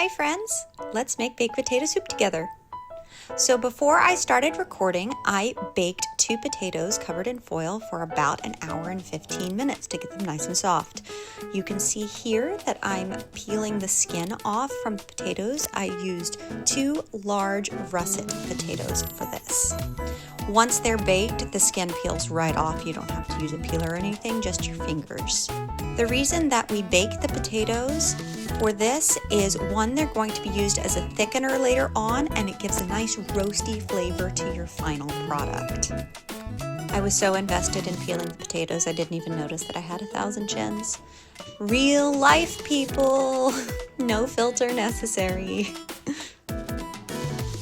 Hi friends, let's make baked potato soup together. So before I started recording, I baked 2 potatoes covered in foil for about an hour and 15 minutes to get them nice and soft. You can see here that I'm peeling the skin off from the potatoes. I used 2 large russet potatoes for this. Once they're baked, the skin peels right off. You don't have to use a peeler or anything, just your fingers. The reason that we bake the potatoes for this is, one, they're going to be used as a thickener later on, and it gives a nice roasty flavor to your final product. I was so invested in peeling the potatoes, I didn't even notice that I had 1,000 chins. Real life, people! No filter necessary.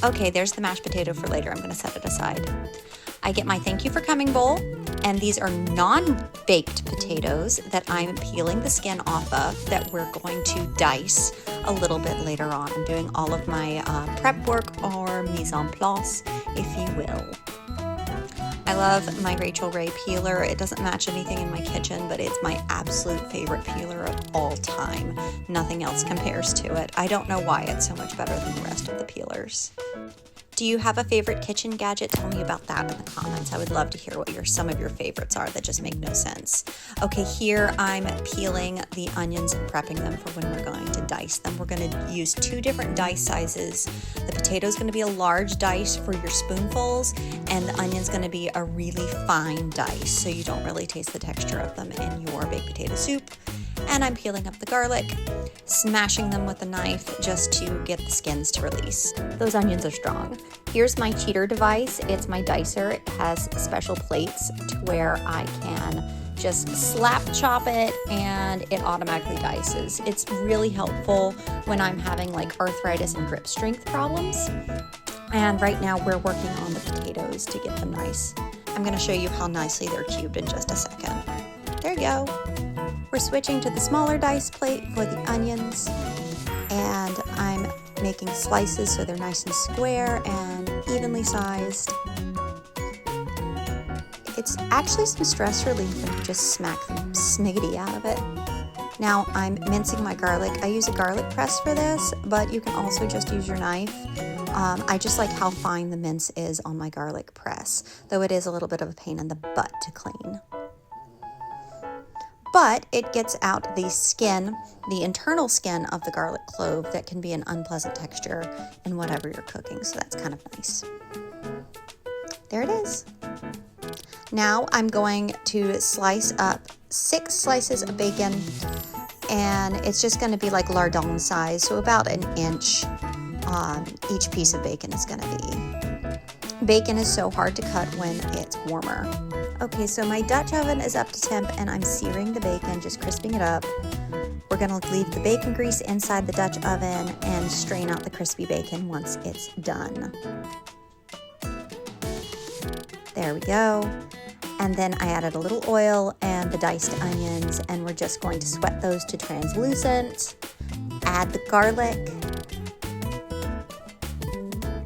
Okay, there's the mashed potato for later. I'm going to set it aside. I get my thank you for coming bowl, and these are non-baked potatoes that I'm peeling the skin off of that we're going to dice a little bit later on. I'm doing all of my prep work, or mise en place, if you will. I love my Rachel Ray peeler. It doesn't match anything in my kitchen, but it's my absolute favorite peeler of all time. Nothing else compares to it. I don't know why it's so much better than the rest of the peelers. Do you have a favorite kitchen gadget? Tell me about that in the comments. I would love to hear what some of your favorites are that just make no sense. Okay, here I'm peeling the onions and prepping them for when we're going to dice them. We're going to use 2 different dice sizes. The potato is going to be a large dice for your spoonfuls, and the onion's going to be a really fine dice, so you don't really taste the texture of them in your baked potato soup. And I'm peeling up the garlic, smashing them with a knife just to get the skins to release. Those onions are strong. Here's my cheater device. It's my dicer. It has special plates to where I can just slap chop it and it automatically dices. It's really helpful when I'm having like arthritis and grip strength problems. And right now we're working on the potatoes to get them nice. I'm going to show you how nicely they're cubed in just a second. There you go. We're switching to the smaller dice plate for the onions, and I'm making slices so they're nice and square and evenly sized. It's actually some stress relief when you just smack the smiggity out of it. Now I'm mincing my garlic. I use a garlic press for this, but you can also just use your knife. I just like how fine the mince is on my garlic press, though it is a little bit of a pain in the butt to clean. But it gets out the skin, the internal skin of the garlic clove that can be an unpleasant texture in whatever you're cooking, so that's kind of nice. There it is. Now I'm going to slice up 6 slices of bacon, and it's just going to be like lardon size, so about an inch each piece of bacon is going to be. Bacon is so hard to cut when it's warmer. Okay, so my Dutch oven is up to temp and I'm searing the bacon, just crisping it up. We're gonna leave the bacon grease inside the Dutch oven and strain out the crispy bacon once it's done. There we go. And then I added a little oil and the diced onions, and we're just going to sweat those to translucent. Add the garlic.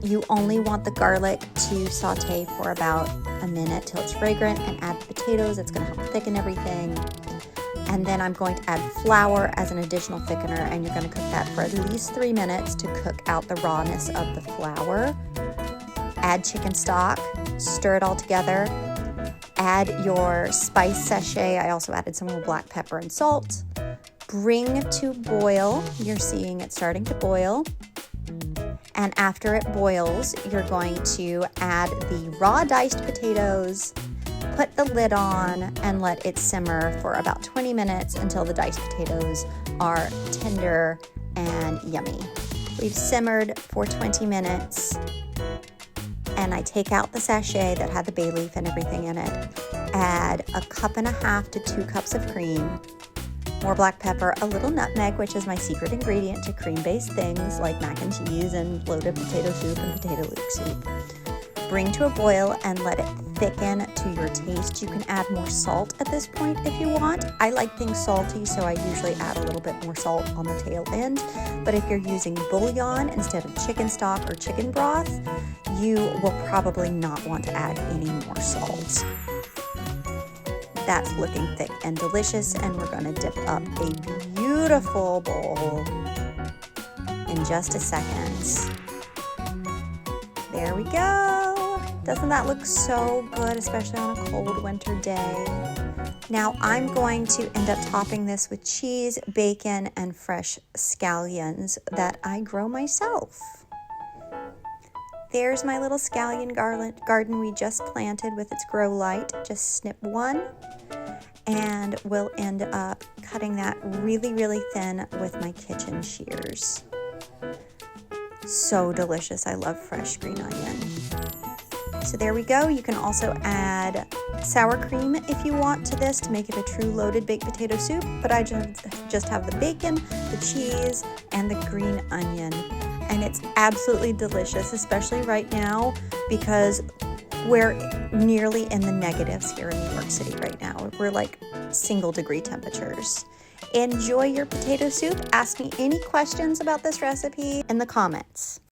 You only want the garlic to saute for about a minute till it's fragrant, and add the potatoes. It's going to help thicken everything. And then I'm going to add flour as an additional thickener, and you're going to cook that for at least 3 minutes to cook out the rawness of the flour. Add chicken stock, stir it all together. Add your spice sachet. I also added some black pepper and salt. Bring to boil. You're seeing it starting to boil. And after it boils, you're going to add the raw diced potatoes, put the lid on, and let it simmer for about 20 minutes until the diced potatoes are tender and yummy. We've simmered for 20 minutes, and I take out the sachet that had the bay leaf and everything in it, add 1.5 cups to 2 cups of cream, more black pepper, a little nutmeg, which is my secret ingredient to cream-based things like mac and cheese and loaded potato soup and potato leek soup. Bring to a boil and let it thicken to your taste. You can add more salt at this point if you want. I like things salty, so I usually add a little bit more salt on the tail end. But if you're using bouillon instead of chicken stock or chicken broth, you will probably not want to add any more salt. That's looking thick and delicious, and we're going to dip up a beautiful bowl. just a second. There we go. Doesn't that look so good, especially on a cold winter day? Now I'm going to end up topping this with cheese, bacon, and fresh scallions that I grow myself. There's my little scallion garden we just planted with its grow light. Just snip one, and we'll end up cutting that really, really thin with my kitchen shears. So delicious. I love fresh green onion. So there we go. You can also add sour cream if you want to this to make it a true loaded baked potato soup, but I just have the bacon, the cheese, and the green onion. And it's absolutely delicious, especially right now because we're nearly in the negatives here in New York City right now. We're like single-degree temperatures. Enjoy your potato soup. Ask me any questions about this recipe in the comments.